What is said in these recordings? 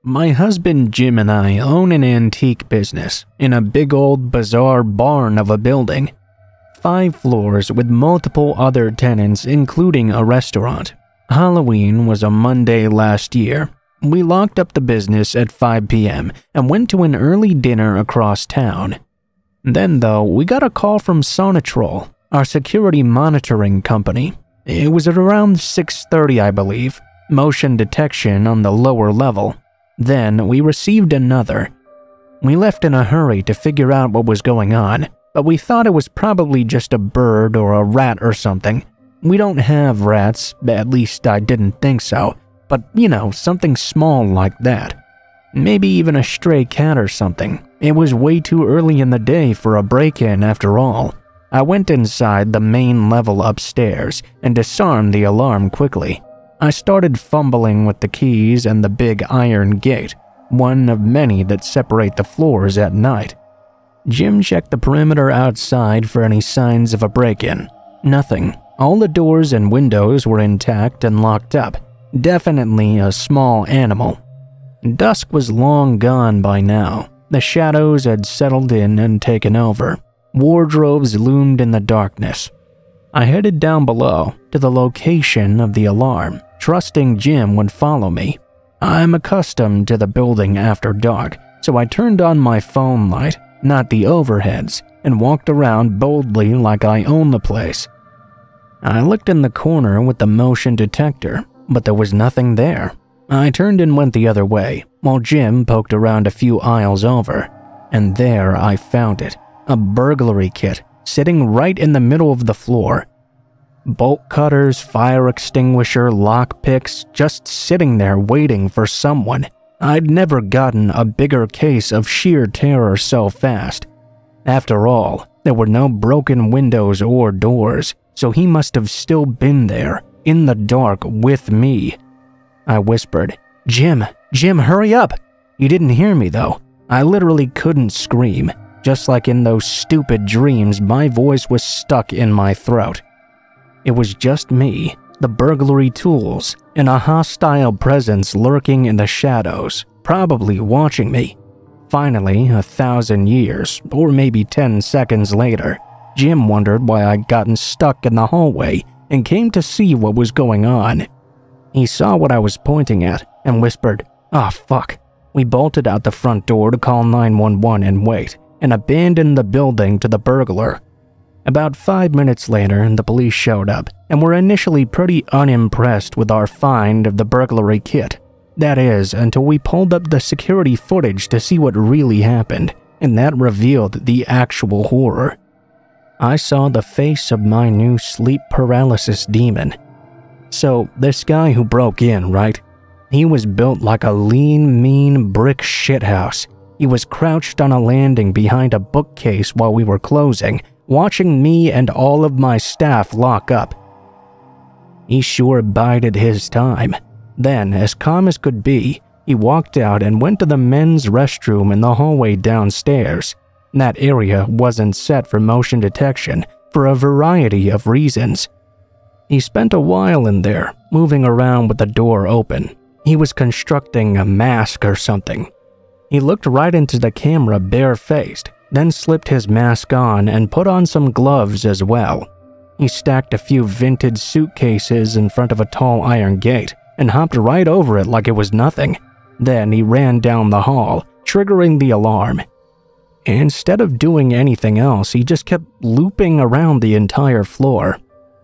My husband Jim and I own an antique business in a big old bizarre barn of a building. 5 floors with multiple other tenants, including a restaurant. Halloween was a Monday last year. We locked up the business at 5 p.m. and went to an early dinner across town. Then, though, we got a call from Sonatrol, our security monitoring company. It was at around 6:30, I believe. Motion detection on the lower level. Then we received another. We left in a hurry to figure out what was going on, but we thought it was probably just a bird or a rat or something. We don't have rats, at least I didn't think so, but something small like that. Maybe even a stray cat or something. It was way too early in the day for a break-in after all. I went inside the main level upstairs and disarmed the alarm quickly. I started fumbling with the keys and the big iron gate, one of many that separate the floors at night. Jim checked the perimeter outside for any signs of a break-in. Nothing. All the doors and windows were intact and locked up. Definitely a small animal. Dusk was long gone by now. The shadows had settled in and taken over. Wardrobes loomed in the darkness. I headed down below to the location of the alarm, trusting Jim would follow me. I'm accustomed to the building after dark, so I turned on my phone light, not the overheads, and walked around boldly like I own the place. I looked in the corner with the motion detector, but there was nothing there. I turned and went the other way, while Jim poked around a few aisles over, and there I found it, a burglary kit, sitting right in the middle of the floor. Bolt cutters, fire extinguisher, lockpicks, just sitting there waiting for someone. I'd never gotten a bigger case of sheer terror so fast. After all, there were no broken windows or doors, so he must have still been there, in the dark with me. I whispered, Jim, hurry up! He didn't hear me though. I literally couldn't scream. Just like in those stupid dreams, my voice was stuck in my throat. It was just me, the burglary tools, and a hostile presence lurking in the shadows, probably watching me. Finally, 1,000 years, or maybe 10 seconds later, Jim wondered why I'd gotten stuck in the hallway and came to see what was going on. He saw what I was pointing at and whispered, "Ah, fuck." We bolted out the front door to call 911 and wait, and abandoned the building to the burglar. About 5 minutes later, the police showed up and were initially pretty unimpressed with our find of the burglary kit. That is, until we pulled up the security footage to see what really happened, and that revealed the actual horror. I saw the face of my new sleep paralysis demon. So, this guy who broke in, right? He was built like a lean, mean brick shithouse. He was crouched on a landing behind a bookcase while we were closing, watching me and all of my staff lock up. He sure bided his time. Then, as calm as could be, he walked out and went to the men's restroom in the hallway downstairs. That area wasn't set for motion detection for a variety of reasons. He spent a while in there, moving around with the door open. He was constructing a mask or something. He looked right into the camera barefaced, then slipped his mask on and put on some gloves as well. He stacked a few vintage suitcases in front of a tall iron gate and hopped right over it like it was nothing. Then he ran down the hall, triggering the alarm. Instead of doing anything else, he just kept looping around the entire floor.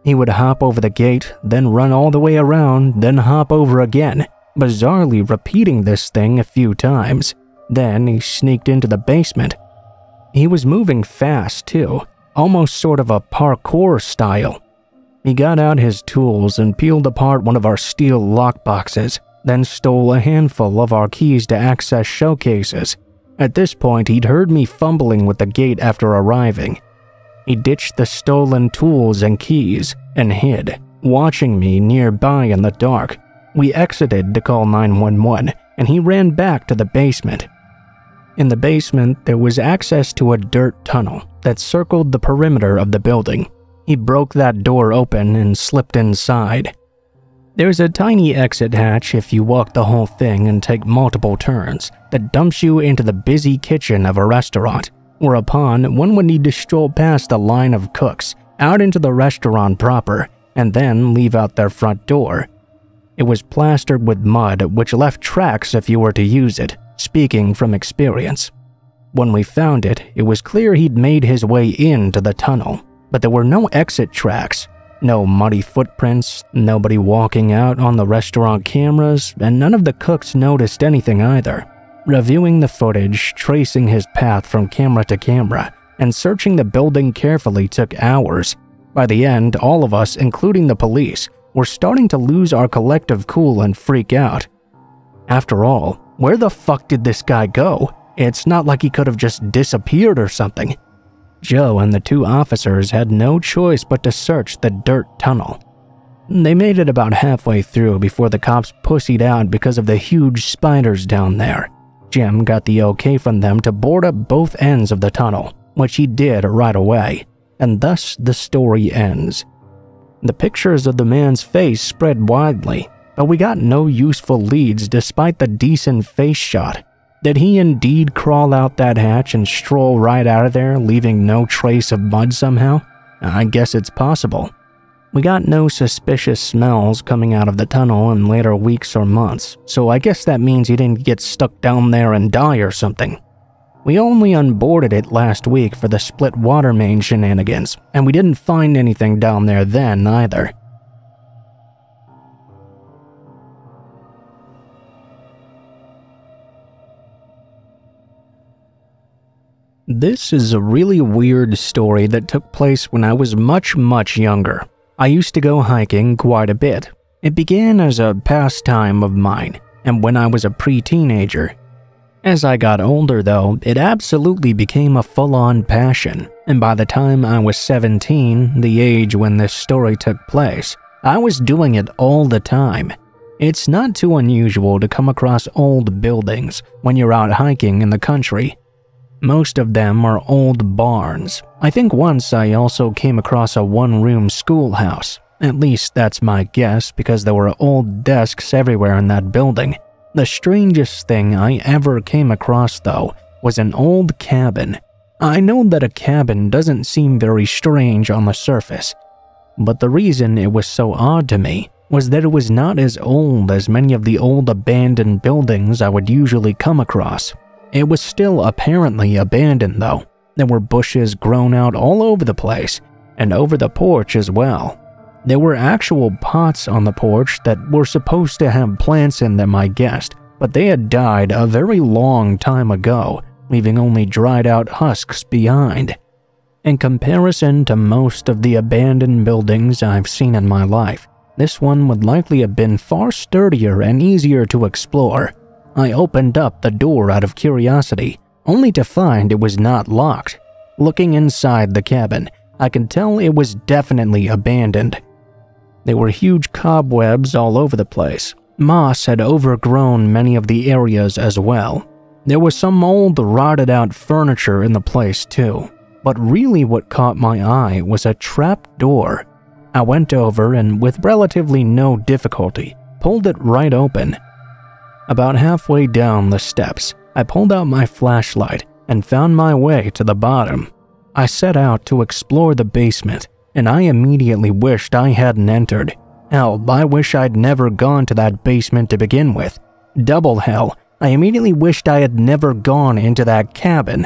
He would hop over the gate, then run all the way around, then hop over again, bizarrely repeating this thing a few times. Then he sneaked into the basement. He was moving fast too, almost sort of a parkour style. He got out his tools and peeled apart one of our steel lockboxes, then stole a handful of our keys to access showcases. At this point, he'd heard me fumbling with the gate after arriving. He ditched the stolen tools and keys and hid, watching me nearby in the dark. We exited to call 911, and he ran back to the basement. In the basement, there was access to a dirt tunnel that circled the perimeter of the building. He broke that door open and slipped inside. There's a tiny exit hatch if you walk the whole thing and take multiple turns that dumps you into the busy kitchen of a restaurant, whereupon one would need to stroll past a line of cooks out into the restaurant proper and then leave out their front door. It was plastered with mud which left tracks if you were to use it, speaking from experience. When we found it, it was clear he'd made his way into the tunnel, but there were no exit tracks. No muddy footprints, nobody walking out on the restaurant cameras, and none of the cooks noticed anything either. Reviewing the footage, tracing his path from camera to camera, and searching the building carefully took hours. By the end, all of us, including the police, were starting to lose our collective cool and freak out. After all, where the fuck did this guy go? It's not like he could have just disappeared or something. Joe and the two officers had no choice but to search the dirt tunnel. They made it about halfway through before the cops pussied out because of the huge spiders down there. Jim got the okay from them to board up both ends of the tunnel, which he did right away, and thus the story ends. The pictures of the man's face spread widely, but we got no useful leads despite the decent face shot. Did he indeed crawl out that hatch and stroll right out of there, leaving no trace of mud somehow? I guess it's possible. We got no suspicious smells coming out of the tunnel in later weeks or months, so I guess that means he didn't get stuck down there and die or something. We only unboarded it last week for the split water main shenanigans, and we didn't find anything down there then either. This is a really weird story that took place when I was much younger. I used to go hiking quite a bit. It began as a pastime of mine, and when I was a pre-teenager. As I got older though, it absolutely became a full-on passion, and by the time I was 17, the age when this story took place, I was doing it all the time. It's not too unusual to come across old buildings when you're out hiking in the country. Most of them are old barns. I think once I also came across a one-room schoolhouse. At least that's my guess because there were old desks everywhere in that building. The strangest thing I ever came across though was an old cabin. I know that a cabin doesn't seem very strange on the surface, but the reason it was so odd to me was that it was not as old as many of the old abandoned buildings I would usually come across. It was still apparently abandoned though. There were bushes grown out all over the place, and over the porch as well. There were actual pots on the porch that were supposed to have plants in them, I guessed, but they had died a very long time ago, leaving only dried out husks behind. In comparison to most of the abandoned buildings I've seen in my life, this one would likely have been far sturdier and easier to explore. I opened up the door out of curiosity, only to find it was not locked. Looking inside the cabin, I could tell it was definitely abandoned. There were huge cobwebs all over the place. Moss had overgrown many of the areas as well. There was some old rotted out furniture in the place too. But really what caught my eye was a trap door. I went over and with relatively no difficulty, pulled it right open. About halfway down the steps, I pulled out my flashlight and found my way to the bottom. I set out to explore the basement, and I immediately wished I hadn't entered. Hell, I wish I'd never gone to that basement to begin with. Double hell, I immediately wished I had never gone into that cabin.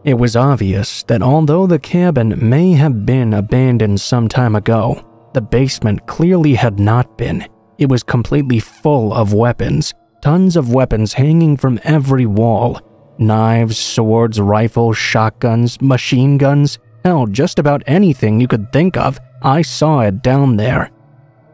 It was obvious that although the cabin may have been abandoned some time ago, the basement clearly had not been. It was completely full of weapons. Tons of weapons hanging from every wall. Knives, swords, rifles, shotguns, machine guns. Hell, just about anything you could think of, I saw it down there.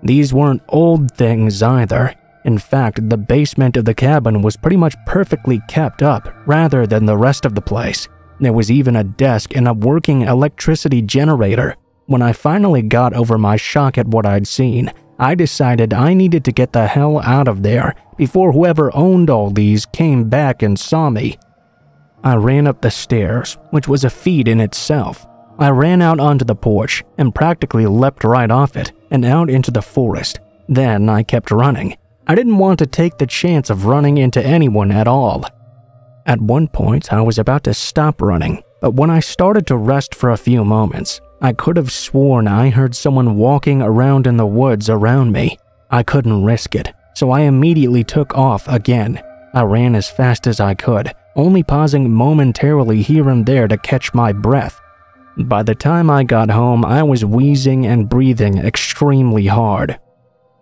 These weren't old things either. In fact, the basement of the cabin was pretty much perfectly kept up rather than the rest of the place. There was even a desk and a working electricity generator. When I finally got over my shock at what I'd seen, I decided I needed to get the hell out of there before whoever owned all these came back and saw me. I ran up the stairs, which was a feat in itself. I ran out onto the porch and practically leapt right off it and out into the forest. Then I kept running. I didn't want to take the chance of running into anyone at all. At one point, I was about to stop running, but when I started to rest for a few moments, I could have sworn I heard someone walking around in the woods around me. I couldn't risk it, so I immediately took off again. I ran as fast as I could, only pausing momentarily here and there to catch my breath. By the time I got home, I was wheezing and breathing extremely hard.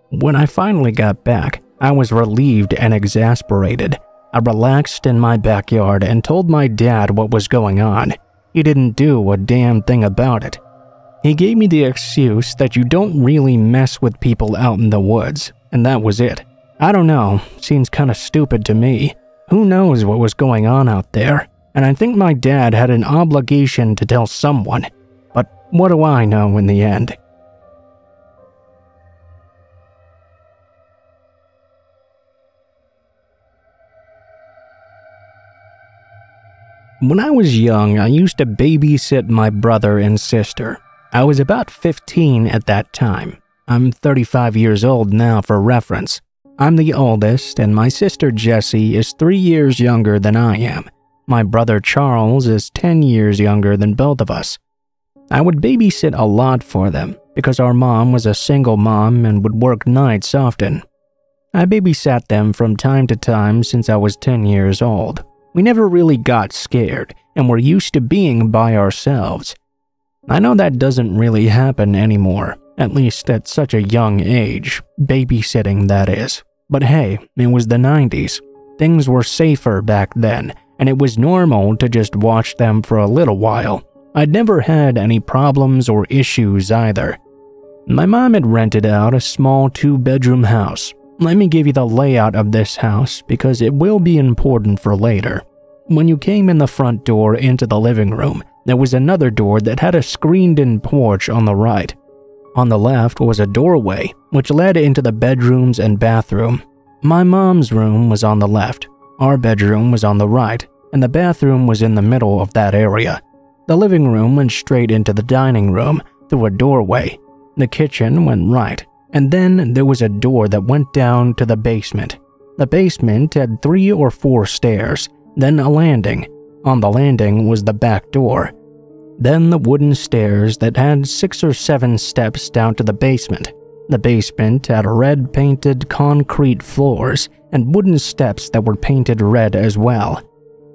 When I finally got back, I was relieved and exasperated. I relaxed in my backyard and told my dad what was going on. He didn't do a damn thing about it. He gave me the excuse that you don't really mess with people out in the woods, and that was it. I don't know, seems kinda stupid to me. Who knows what was going on out there? And I think my dad had an obligation to tell someone. But what do I know in the end? When I was young, I used to babysit my brother and sister. I was about 15 at that time. I'm 35 years old now for reference. I'm the oldest, and my sister Jessie is 3 years younger than I am. My brother Charles is 10 years younger than both of us. I would babysit a lot for them because our mom was a single mom and would work nights often. I babysat them from time to time since I was 10 years old. We never really got scared and were used to being by ourselves. I know that doesn't really happen anymore, at least at such a young age, babysitting that is. But hey, it was the 90s. Things were safer back then, and it was normal to just watch them for a little while. I'd never had any problems or issues either. My mom had rented out a small 2-bedroom house. Let me give you the layout of this house because it will be important for later. When you came in the front door into the living room, there was another door that had a screened-in porch on the right. On the left was a doorway, which led into the bedrooms and bathroom. My mom's room was on the left, our bedroom was on the right, and the bathroom was in the middle of that area. The living room went straight into the dining room through a doorway. The kitchen went right, and then there was a door that went down to the basement. The basement had 3 or 4 stairs, then a landing. On the landing was the back door. Then the wooden stairs that had 6 or 7 steps down to the basement. The basement had red painted concrete floors and wooden steps that were painted red as well.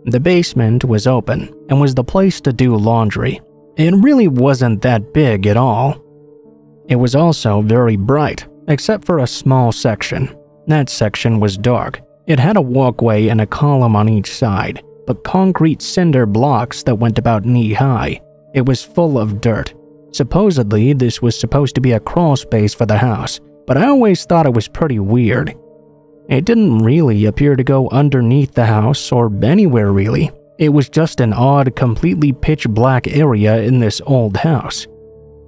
The basement was open and was the place to do laundry. It really wasn't that big at all. It was also very bright, except for a small section. That section was dark. It had a walkway and a column on each side, but concrete cinder blocks that went about knee-high. It was full of dirt. Supposedly, this was supposed to be a crawl space for the house, but I always thought it was pretty weird. It didn't really appear to go underneath the house or anywhere really. It was just an odd, completely pitch-black area in this old house.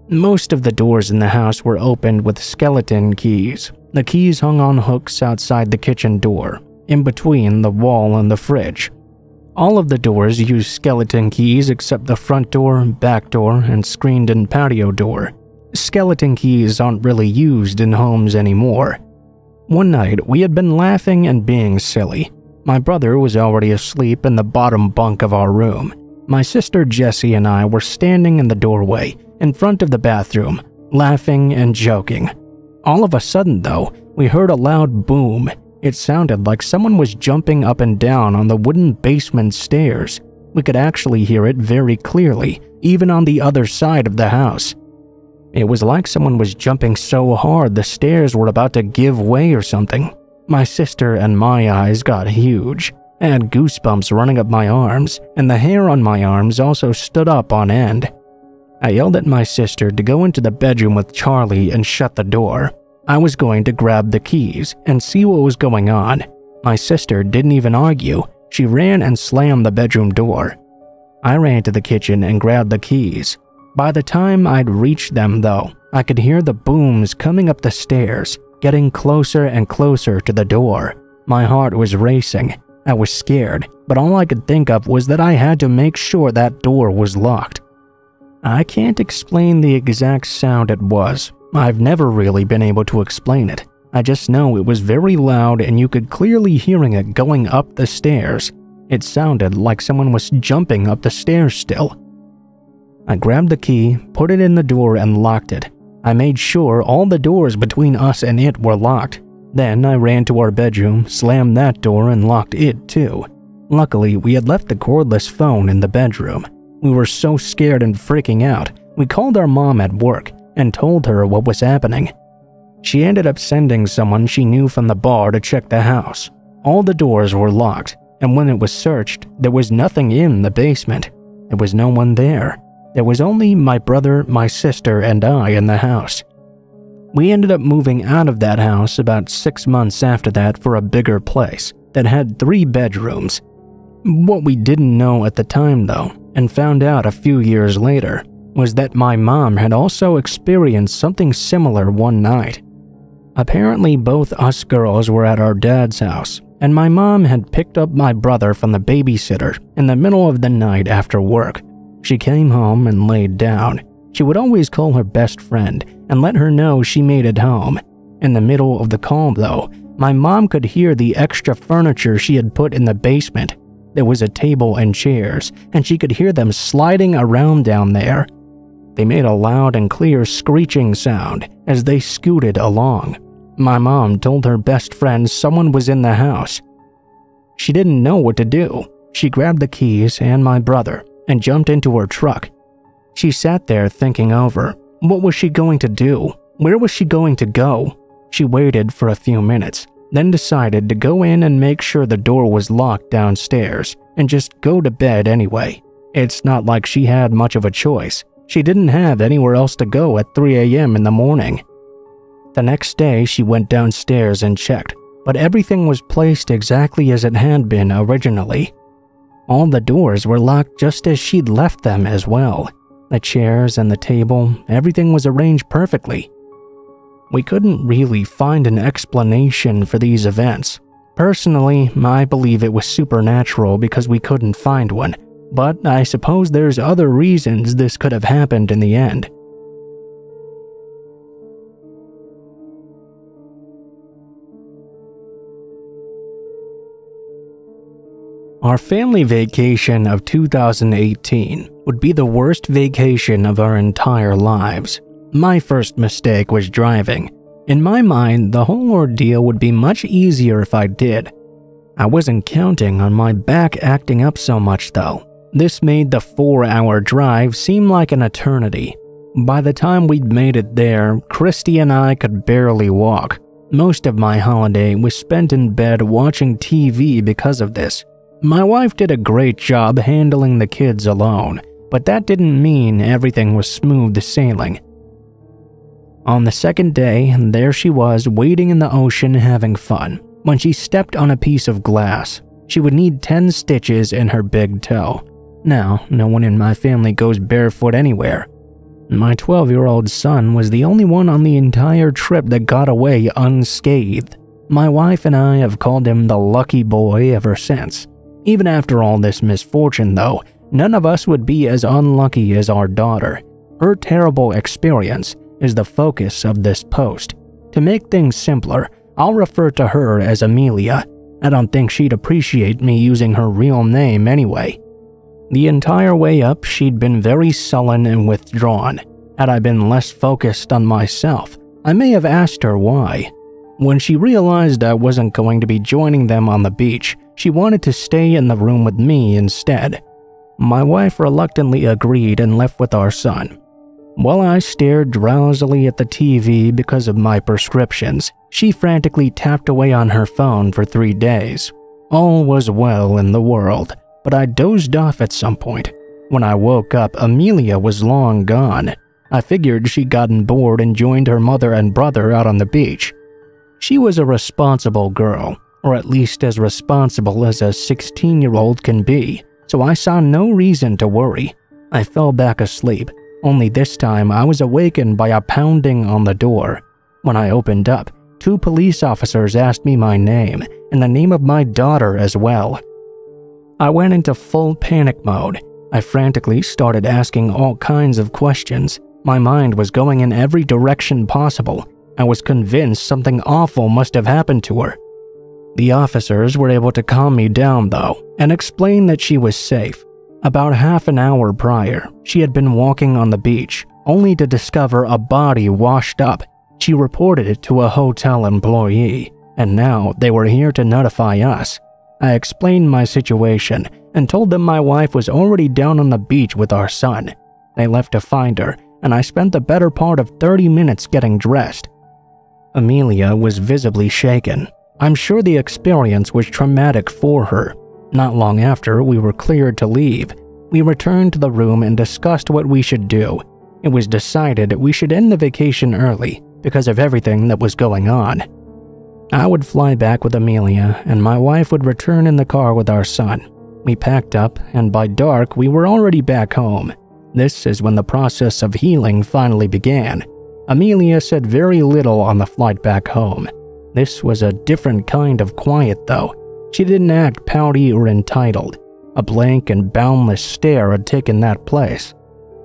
Most of the doors in the house were opened with skeleton keys. The keys hung on hooks outside the kitchen door, in between the wall and the fridge. All of the doors used skeleton keys except the front door, back door, and screened-in patio door. Skeleton keys aren't really used in homes anymore. One night, we had been laughing and being silly. My brother was already asleep in the bottom bunk of our room. My sister Jessie and I were standing in the doorway, in front of the bathroom, laughing and joking. All of a sudden, though, we heard a loud boom. It sounded like someone was jumping up and down on the wooden basement stairs. We could actually hear it very clearly, even on the other side of the house. It was like someone was jumping so hard the stairs were about to give way or something. My sister and my eyes got huge. I had goosebumps running up my arms, and the hair on my arms also stood up on end. I yelled at my sister to go into the bedroom with Charlie and shut the door. I was going to grab the keys and see what was going on. My sister didn't even argue. She ran and slammed the bedroom door. I ran to the kitchen and grabbed the keys. By the time I'd reached them, though, I could hear the booms coming up the stairs, getting closer and closer to the door. My heart was racing. I was scared, but all I could think of was that I had to make sure that door was locked. I can't explain the exact sound it was. I've never really been able to explain it. I just know it was very loud and you could clearly hearing it going up the stairs. It sounded like someone was jumping up the stairs still. I grabbed the key, put it in the door and locked it. I made sure all the doors between us and it were locked. Then I ran to our bedroom, slammed that door and locked it too. Luckily, we had left the cordless phone in the bedroom. We were so scared and freaking out, we called our mom at work and told her what was happening. She ended up sending someone she knew from the bar to check the house. All the doors were locked, and when it was searched, there was nothing in the basement. There was no one there. There was only my brother, my sister, and I in the house. We ended up moving out of that house about 6 months after that for a bigger place that had 3 bedrooms. What we didn't know at the time though, and found out a few years later, was that my mom had also experienced something similar one night. Apparently both us girls were at our dad's house, and my mom had picked up my brother from the babysitter in the middle of the night after work. She came home and laid down. She would always call her best friend and let her know she made it home. In the middle of the call though, my mom could hear the extra furniture she had put in the basement. There was a table and chairs, and she could hear them sliding around down there. They made a loud and clear screeching sound as they scooted along. My mom told her best friend someone was in the house. She didn't know what to do. She grabbed the keys and my brother and jumped into her truck. She sat there thinking over. What was she going to do? Where was she going to go? She waited for a few minutes, then decided to go in and make sure the door was locked downstairs and just go to bed anyway. It's not like she had much of a choice. She didn't have anywhere else to go at 3 a.m. in the morning. The next day, she went downstairs and checked, but everything was placed exactly as it had been originally. All the doors were locked just as she'd left them as well. The chairs and the table, everything was arranged perfectly. We couldn't really find an explanation for these events. Personally, I believe it was supernatural because we couldn't find one, but I suppose there's other reasons this could have happened in the end. Our family vacation of 2018 would be the worst vacation of our entire lives. My first mistake was driving. In my mind, the whole ordeal would be much easier if I did. I wasn't counting on my back acting up so much though. This made the 4-hour drive seem like an eternity. By the time we'd made it there, Christy and I could barely walk. Most of my holiday was spent in bed watching TV because of this. My wife did a great job handling the kids alone, but that didn't mean everything was smooth sailing. On the second day, there she was waiting in the ocean having fun. When she stepped on a piece of glass, she would need 10 stitches in her big toe. Now, no one in my family goes barefoot anywhere. My 12-year-old son was the only one on the entire trip that got away unscathed. My wife and I have called him the lucky boy ever since. Even after all this misfortune though, none of us would be as unlucky as our daughter. Her terrible experience is the focus of this post. To make things simpler, I'll refer to her as Amelia. I don't think she'd appreciate me using her real name anyway. The entire way up, she'd been very sullen and withdrawn. Had I been less focused on myself, I may have asked her why. When she realized I wasn't going to be joining them on the beach, she wanted to stay in the room with me instead. My wife reluctantly agreed and left with our son. While I stared drowsily at the TV because of my prescriptions, she frantically tapped away on her phone for 3 days. All was well in the world, but I dozed off at some point. When I woke up, Amelia was long gone. I figured she'd gotten bored and joined her mother and brother out on the beach. She was a responsible girl, or at least as responsible as a 16-year-old can be, so I saw no reason to worry. I fell back asleep, only this time I was awakened by a pounding on the door. When I opened up, 2 police officers asked me my name and the name of my daughter as well. I went into full panic mode. I frantically started asking all kinds of questions. My mind was going in every direction possible. I was convinced something awful must have happened to her. The officers were able to calm me down though, and explain that she was safe. About half an hour prior, she had been walking on the beach, only to discover a body washed up. She reported it to a hotel employee, and now they were here to notify us. I explained my situation and told them my wife was already down on the beach with our son. They left to find her, and I spent the better part of 30 minutes getting dressed. Amelia was visibly shaken. I'm sure the experience was traumatic for her. Not long after we were cleared to leave, we returned to the room and discussed what we should do. It was decided we should end the vacation early because of everything that was going on. I would fly back with Amelia, and my wife would return in the car with our son. We packed up, and by dark, we were already back home. This is when the process of healing finally began. Amelia said very little on the flight back home. This was a different kind of quiet, though. She didn't act pouty or entitled. A blank and boundless stare had taken that place.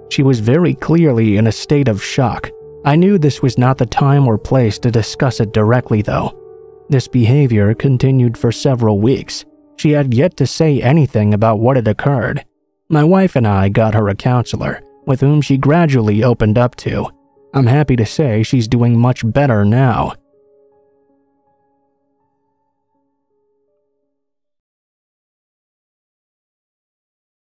She was very clearly in a state of shock. I knew this was not the time or place to discuss it directly, though. This behavior continued for several weeks. She had yet to say anything about what had occurred. My wife and I got her a counselor, with whom she gradually opened up to. I'm happy to say she's doing much better now.